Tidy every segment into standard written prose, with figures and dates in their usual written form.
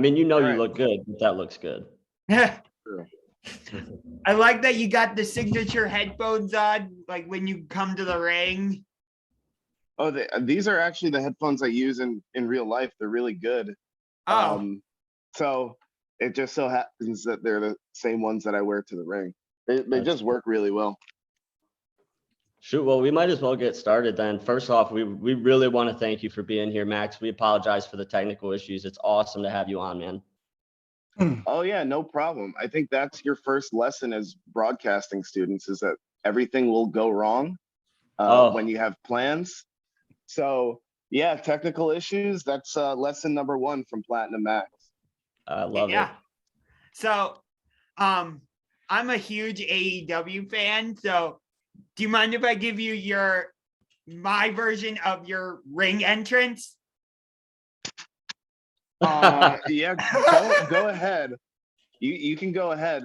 mean, you All right. look good, but that looks good. True. I like that you got the signature headphones on, like when you come to the ring. Oh, these are actually the headphones I use in real life. They're really good. Oh, So it just so happens that they're the same ones that I wear to the ring. They just work really well. Shoot, well, we might as well get started then. First off, we really want to thank you for being here, Max. We apologize for the technical issues. It's awesome to have you on, man. Oh yeah, no problem. I think that's your first lesson as broadcasting students, is that everything will go wrong when you have plans. So yeah, technical issues, that's lesson number 1 from Platinum Max. I love it. So I'm a huge AEW fan. So do you mind if I give you my version of your ring entrance? Yeah, go ahead. You can go ahead.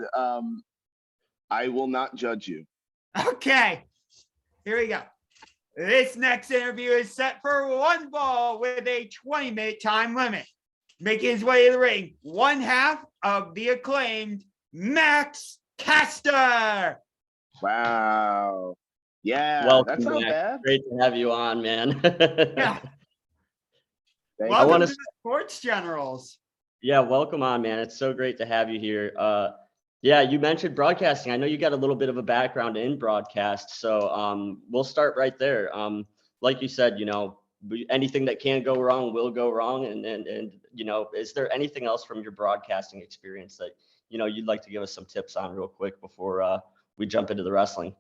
I will not judge you. Okay, here we go. This next interview is set for 1 ball with a 20-minute time limit. Making his way to the ring, 1/2 of the Acclaimed Max Caster. Wow. Yeah, Welcome, that's not Max. bad. Great to have you on, man. Yeah. Welcome to the Sports Generals. Yeah, welcome on, man. It's so great to have you here. Yeah, you mentioned broadcasting. I know you got a little bit of a background in broadcast, so we'll start right there. Like you said, anything that can go wrong will go wrong, and is there anything else from your broadcasting experience that you'd like to give us some tips on real quick before we jump into the wrestling?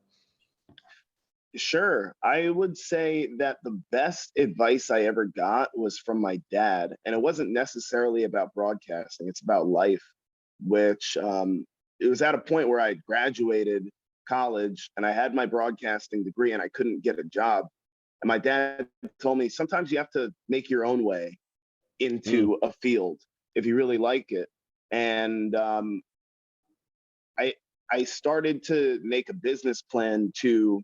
Sure. I would say that the best advice I ever got was from my dad, and it wasn't necessarily about broadcasting. It's about life, which it was at a point where I had graduated college and I had my broadcasting degree and I couldn't get a job. And my dad told me sometimes you have to make your own way into a field if you really like it. And I started to make a business plan to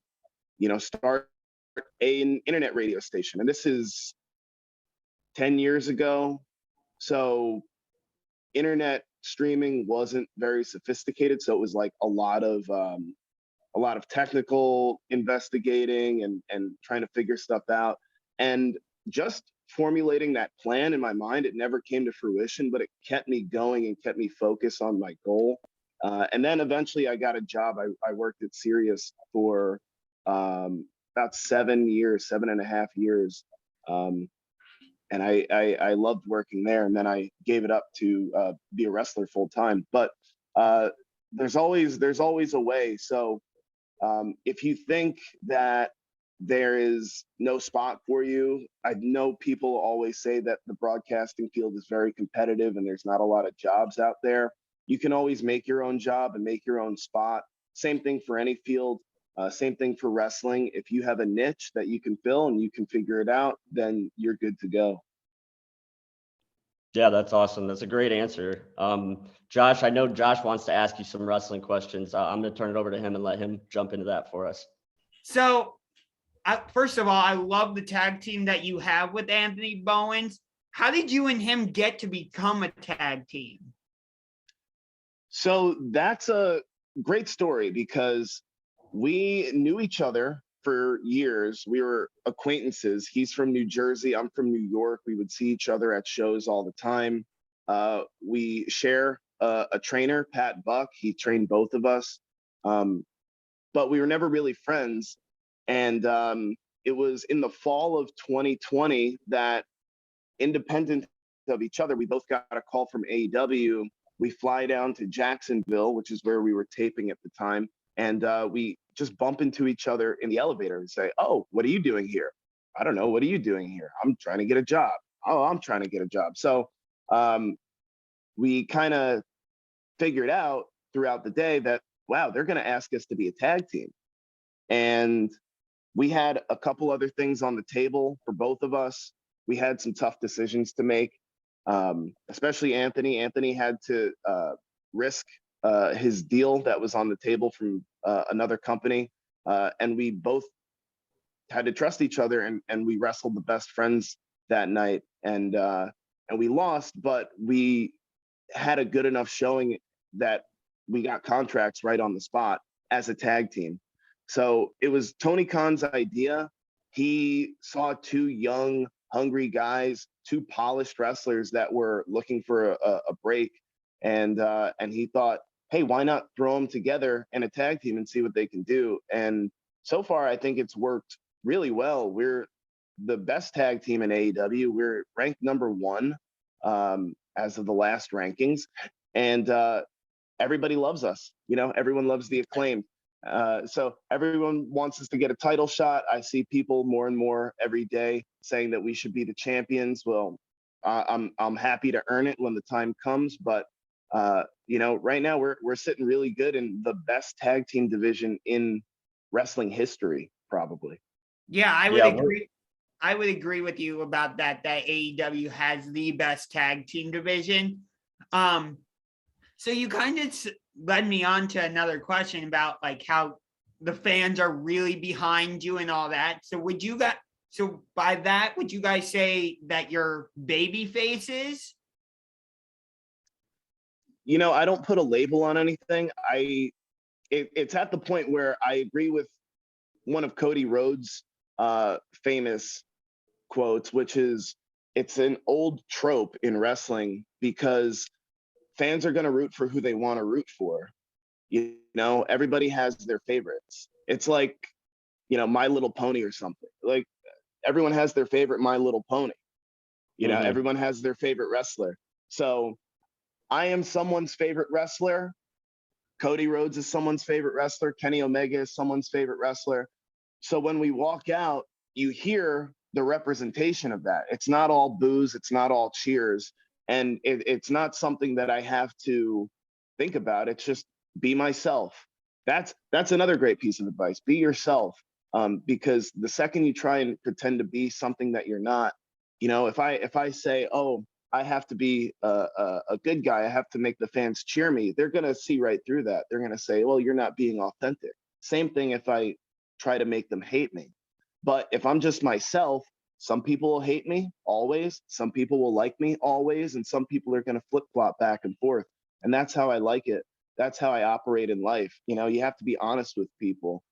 start an internet radio station. And this is 10 years ago. So internet streaming wasn't very sophisticated. So it was like a lot of technical investigating and trying to figure stuff out. And just formulating that plan in my mind, it never came to fruition, but it kept me going and kept me focused on my goal. And then eventually I got a job. I worked at Sirius for about 7.5 years. And I loved working there. And then I gave it up to be a wrestler full time. But there's always a way. So if you think that there is no spot for you, I know people always say that the broadcasting field is very competitive and there's not a lot of jobs out there. You can always make your own job and make your own spot. Same thing for any field. Same thing for wrestling. If you have a niche that you can fill and you can figure it out, then you're good to go. Yeah, that's awesome. That's a great answer. Josh, I know Josh wants to ask you some wrestling questions. I'm going to turn it over to him and let him jump into that for us. So, first of all, I love the tag team that you have with Anthony Bowens. How did you and him get to become a tag team? So that's a great story because we knew each other for years. We were acquaintances. He's from New Jersey. I'm from New York. We would see each other at shows all the time. We share a trainer, Pat Buck. He trained both of us. But we were never really friends. And it was in the fall of 2020 that, independent of each other, we both got a call from AEW. We fly down to Jacksonville, which is where we were taping at the time. And we just bump into each other in the elevator and say, "Oh, what are you doing here?" "I don't know. What are you doing here?" "I'm trying to get a job." "Oh, I'm trying to get a job." So we kind of figured out throughout the day that, wow, they're going to ask us to be a tag team. And we had a couple other things on the table for both of us. We had some tough decisions to make, especially Anthony. Anthony had to risk his deal that was on the table from another company. And we both had to trust each other, and we wrestled the best friends that night. And we lost, but we had a good enough showing that we got contracts right on the spot as a tag team. So it was Tony Khan's idea. He saw two young, hungry guys, two polished wrestlers that were looking for a break, and he thought, hey, why not throw them together in a tag team and see what they can do? And so far, I think it's worked really well. We're the best tag team in AEW. We're ranked #1 as of the last rankings, and everybody loves us. You know, everyone loves the Acclaimed. So everyone wants us to get a title shot. I see people more and more every day saying that we should be the champions. Well, I'm happy to earn it when the time comes, but you know, right now we're sitting really good in the best tag team division in wrestling history, probably. Yeah, I would Yeah, agree. I would agree with you about that. That AEW has the best tag team division. So you kind of led me on to another question about like how the fans are really behind you and all that. So would you guys? So by that, would you guys say that you're baby faces? You know, I don't put a label on anything. It's at the point where I agree with one of Cody Rhodes' famous quotes, which is, it's an old trope in wrestling because fans are going to root for who they want to root for. You know, everybody has their favorites. It's like, you know, My Little Pony or something. Like, everyone has their favorite My Little Pony. You know, everyone has their favorite wrestler. So I am someone's favorite wrestler. Cody Rhodes is someone's favorite wrestler. Kenny Omega is someone's favorite wrestler. So when we walk out, you hear the representation of that. It's not all boos. It's not all cheers. And it's not something that I have to think about. It's just be myself. That's another great piece of advice. Be yourself. Because the second you try and pretend to be something that you're not, you know, if I say, oh, I have to be a good guy, I have to make the fans cheer me, they're going to see right through that. They're going to say, well, you're not being authentic. Same thing if I try to make them hate me. But if I'm just myself, some people will hate me always. Some people will like me always. And some people are going to flip flop back and forth. And that's how I like it. That's how I operate in life. You know, you have to be honest with people.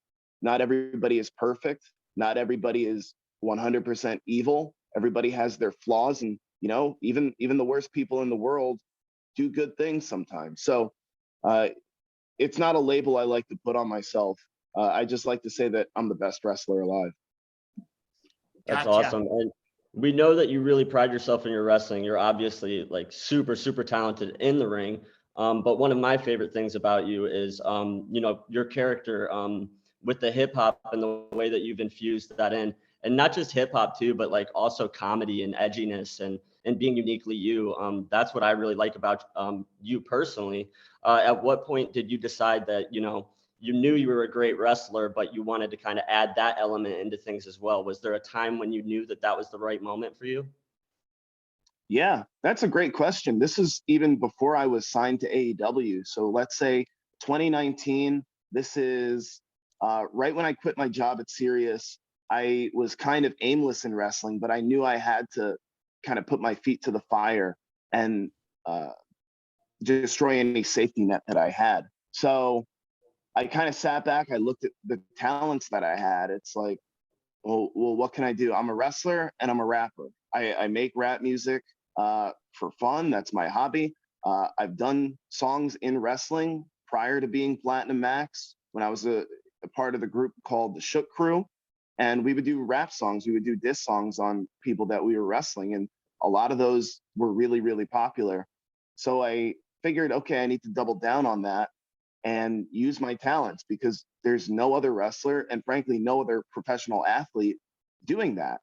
Not everybody is perfect. Not everybody is 100% evil. Everybody has their flaws. And, you know, even the worst people in the world do good things sometimes. So it's not a label I like to put on myself. I just like to say that I'm the best wrestler alive. That's Gotcha. awesome. And we know that you really pride yourself in your wrestling. You're obviously like super, super talented in the ring. But one of my favorite things about you is, you know, your character with the hip hop and the way that you've infused that in, and not just hip hop too, but like also comedy and edginess and being uniquely you. That's what I really like about you personally. At what point did you decide that, you know, you knew you were a great wrestler, but you wanted to kind of add that element into things as well? Was there a time when you knew that that was the right moment for you? Yeah, that's a great question. This is even before I was signed to AEW. So let's say 2019, this is right when I quit my job at Sirius. I was kind of aimless in wrestling, but I knew I had to kind of put my feet to the fire and destroy any safety net that I had. So I kind of sat back. I looked at the talents that I had. It's like, well, what can I do? I'm a wrestler and I'm a rapper. I make rap music for fun. That's my hobby. I've done songs in wrestling prior to being Platinum Max when I was a part of the group called the Shook Crew. And we would do rap songs. We would do diss songs on people that we were wrestling. And a lot of those were really, really popular. So I figured, okay, I need to double down on that and use my talents because there's no other wrestler and frankly, no other professional athlete doing that.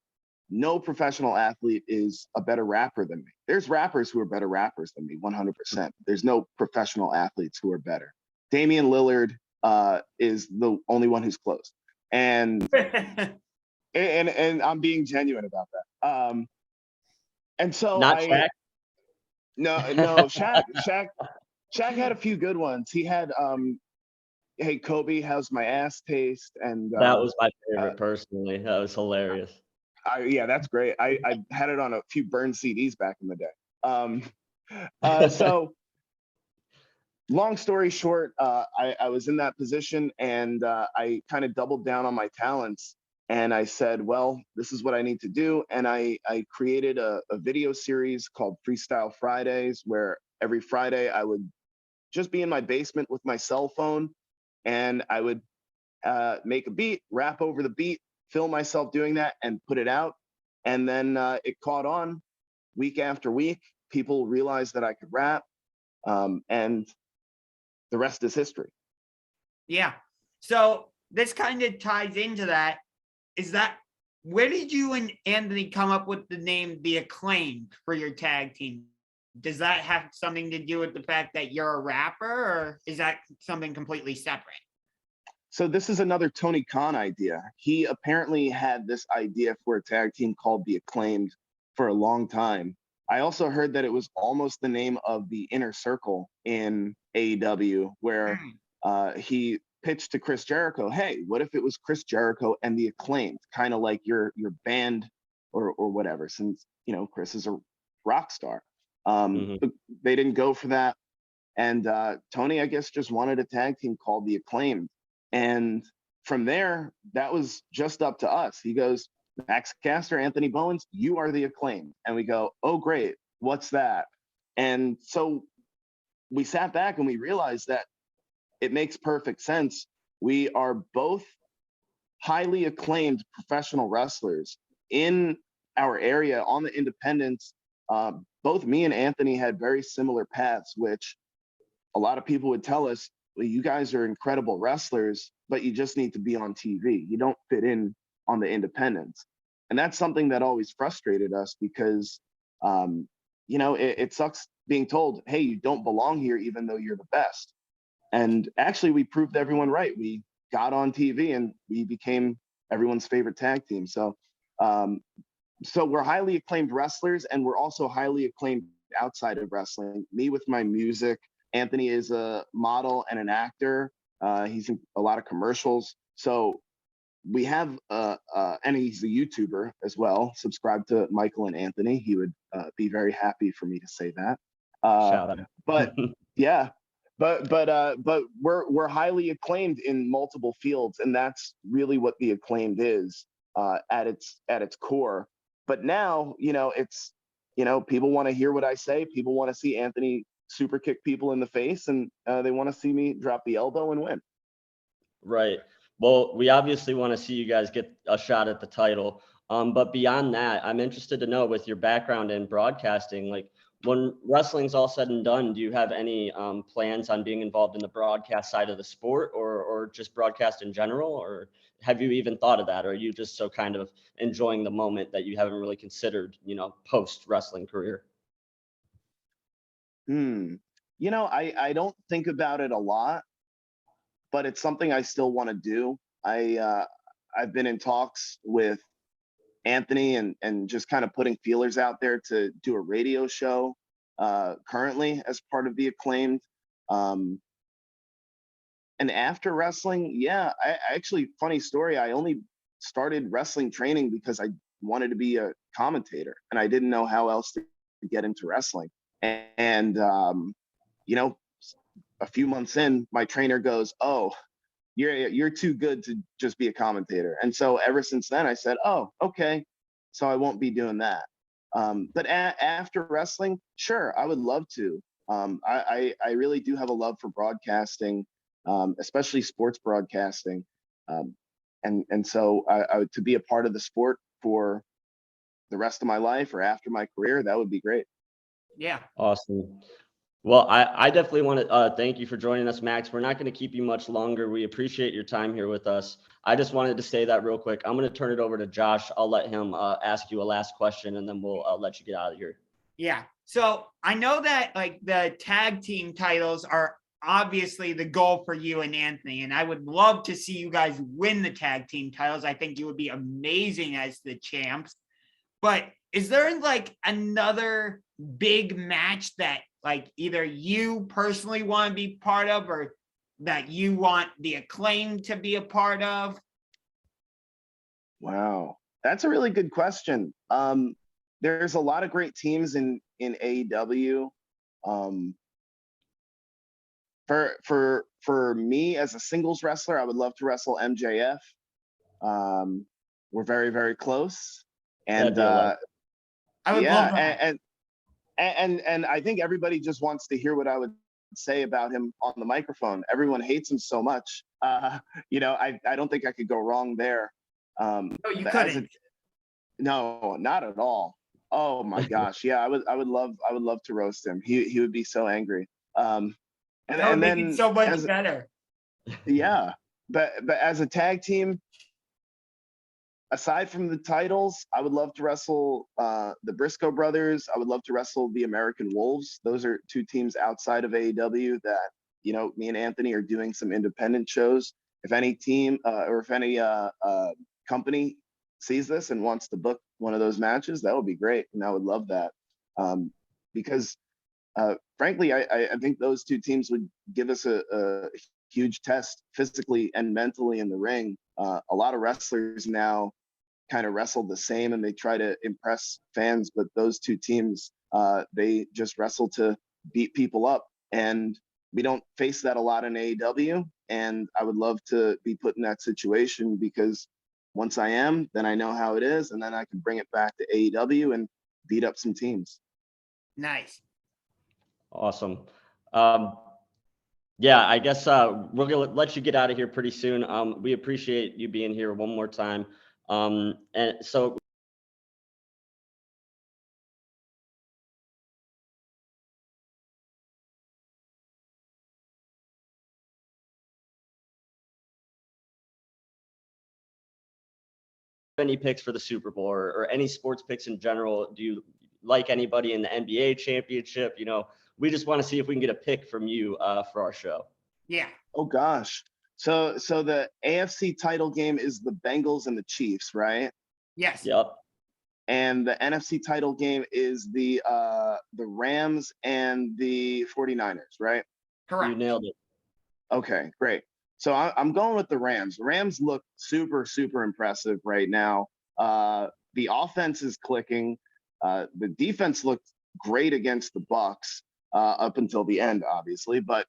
No professional athlete is a better rapper than me. There's rappers who are better rappers than me, 100%. There's no professional athletes who are better. Damian Lillard is the only one who's close. And I'm being genuine about that. And so Not Shaq? No, Shaq had a few good ones. He had Hey Kobe, how's my ass taste? And That was my favorite personally. That was hilarious. Yeah, that's great. I had it on a few burned CDs back in the day. So long story short, I was in that position, and I kind of doubled down on my talents. And I said, well, this is what I need to do. And I created a video series called Freestyle Fridays, where every Friday I would just be in my basement with my cell phone, and I would make a beat, rap over the beat, film myself doing that, and put it out. And then it caught on week after week. People realized that I could rap, and the rest is history. Yeah. So this kind of ties into that. Is that where did you and Anthony come up with the name The Acclaimed for your tag team? Does that have something to do with the fact that you're a rapper, or is that something completely separate? So this is another Tony Khan idea. He apparently had this idea for a tag team called The Acclaimed for a long time. I also heard that it was almost the name of the Inner Circle in AEW, where he pitched to Chris Jericho, hey, what if it was Chris Jericho and The Acclaimed, kind of like your band or whatever, since, you know, Chris is a rock star. But they didn't go for that. And Tony, I guess, just wanted a tag team called The Acclaimed. And from there, that was just up to us. He goes, Max Caster, Anthony Bowens, you are The Acclaimed. And we go, oh, great. What's that? And so we sat back and we realized that it makes perfect sense. We are both highly acclaimed professional wrestlers in our area on the independents. Both me and Anthony had very similar paths, which a lot of people would tell us, well, you guys are incredible wrestlers, but you just need to be on TV. You don't fit in on the independents. And that's something that always frustrated us because, you know, it sucks being told, hey, you don't belong here, even though you're the best. And actually, we proved everyone right. We got on TV and we became everyone's favorite tag team. So, so we're highly acclaimed wrestlers, and we're also highly acclaimed outside of wrestling. Me with my music. Anthony is a model and an actor. He's in a lot of commercials. So we have, and he's a YouTuber as well. Subscribe to Michael and Anthony. He would be very happy for me to say that. Shout out. But yeah. But we're highly acclaimed in multiple fields, and that's really what The Acclaimed is at its core. But now, you know, it's, you know, people want to hear what I say. People want to see Anthony super kick people in the face, and they want to see me drop the elbow and win. Right. Well, we obviously want to see you guys get a shot at the title. But beyond that, I'm interested to know, with your background in broadcasting, like, when wrestling's all said and done, do you have any plans on being involved in the broadcast side of the sport, or just broadcast in general? Or have you even thought of that? Or are you just so kind of enjoying the moment that you haven't really considered, you know, post wrestling career? You know, I don't think about it a lot, but it's something I still want to do. I've been in talks with Anthony and just kind of putting feelers out there to do a radio show currently as part of The Acclaimed. And after wrestling, yeah, I actually, funny story, I only started wrestling training because I wanted to be a commentator, and I didn't know how else to get into wrestling. And you know, a few months in, my trainer goes, oh, you're too good to just be a commentator. And so ever since then, I said, oh, okay, so I won't be doing that. But after wrestling, sure, I would love to. I really do have a love for broadcasting, especially sports broadcasting. And so to be a part of the sport for the rest of my life or after my career, that would be great. Yeah. Awesome. Well, I definitely want to thank you for joining us, Max. We're not going to keep you much longer. We appreciate your time here with us. I just wanted to say that real quick. I'm going to turn it over to Josh. I'll let him ask you a last question, and then we'll let you get out of here. Yeah. So I know that, like, the tag team titles are obviously the goal for you and Anthony, and I would love to see you guys win the tag team titles. I think you would be amazing as the champs. But is there, like, another big match that, like, either you personally want to be part of, or that you want The Acclaim to be a part of? Wow, that's a really good question. There's a lot of great teams in AEW. For me as a singles wrestler, I would love to wrestle MJF. We're very, very close. And I would love that. and I think everybody just wants to hear what I would say about him on the microphone. Everyone hates him so much. I don't think I could go wrong there. No, you couldn't. No, not at all. Oh my gosh. Yeah, I would love to roast him. He would be so angry. And That would make it so much better. Yeah. But as a tag team, aside from the titles, I would love to wrestle the Briscoe brothers. I would love to wrestle the American Wolves. Those are two teams outside of AEW that, me and Anthony are doing some independent shows. If any team or if any company sees this and wants to book one of those matches, that would be great. And I would love that. Because frankly, I think those two teams would give us a huge test physically and mentally in the ring. A lot of wrestlers now kind of wrestle the same and they try to impress fans, but those two teams, they just wrestle to beat people up. And we don't face that a lot in AEW. And I would love to be put in that situation, because once I am, then I know how it is. And then I can bring it back to AEW and beat up some teams. Nice. Awesome. Yeah, I guess we're going to let you get out of here pretty soon. We appreciate you being here one more time. And so any picks for the Super Bowl or any sports picks in general? Do you like anybody in the NBA championship? We just want to see if we can get a pick from you for our show. Yeah. Oh gosh. So the AFC title game is the Bengals and the Chiefs, right? Yes. Yep. And the NFC title game is the Rams and the 49ers, right? Correct. You nailed it. Okay, great. So I'm going with the Rams. The Rams look super, super impressive right now. The offense is clicking. The defense looked great against the Bucs up until the end, obviously. But,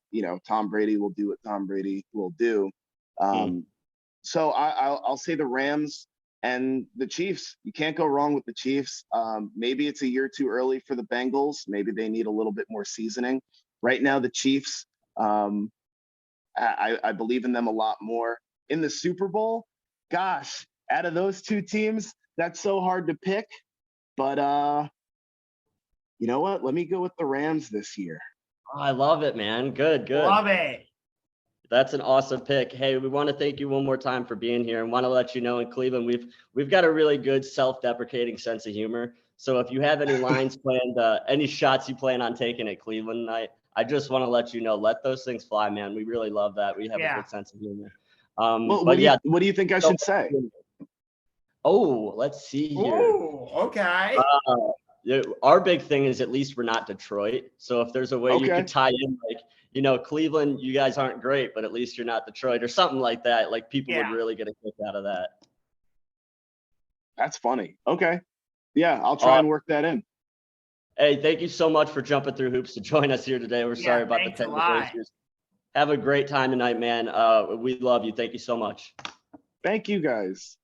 Tom Brady will do what Tom Brady will do. So I'll say the Rams and the Chiefs. You can't go wrong with the Chiefs. Maybe it's a year too early for the Bengals. Maybe they need a little bit more seasoning. Right now, the Chiefs, I believe in them a lot more. In the Super Bowl, gosh, out of those two teams, that's so hard to pick. But you know what? Let me go with the Rams this year. Oh, I love it, man. Good. Love it. That's an awesome pick. Hey, we want to thank you one more time for being here, and want to let you know in Cleveland we've got a really good self-deprecating sense of humor. So if you have any lines planned, any shots you plan on taking at Cleveland tonight, I just want to let you know, let those things fly, man. We really love that. We have a good sense of humor. Well, what do you think I should say? Oh, let's see here. Oh, okay. Our big thing is at least we're not Detroit. So if there's a way you could tie in, Cleveland, you guys aren't great, but at least you're not Detroit or something like that. Like people would really get a kick out of that. That's funny. Okay. Yeah, I'll try and work that in. Hey, thank you so much for jumping through hoops to join us here today. We're sorry about the technical issues. Have a great time tonight, man. We love you. Thank you so much. Thank you, guys.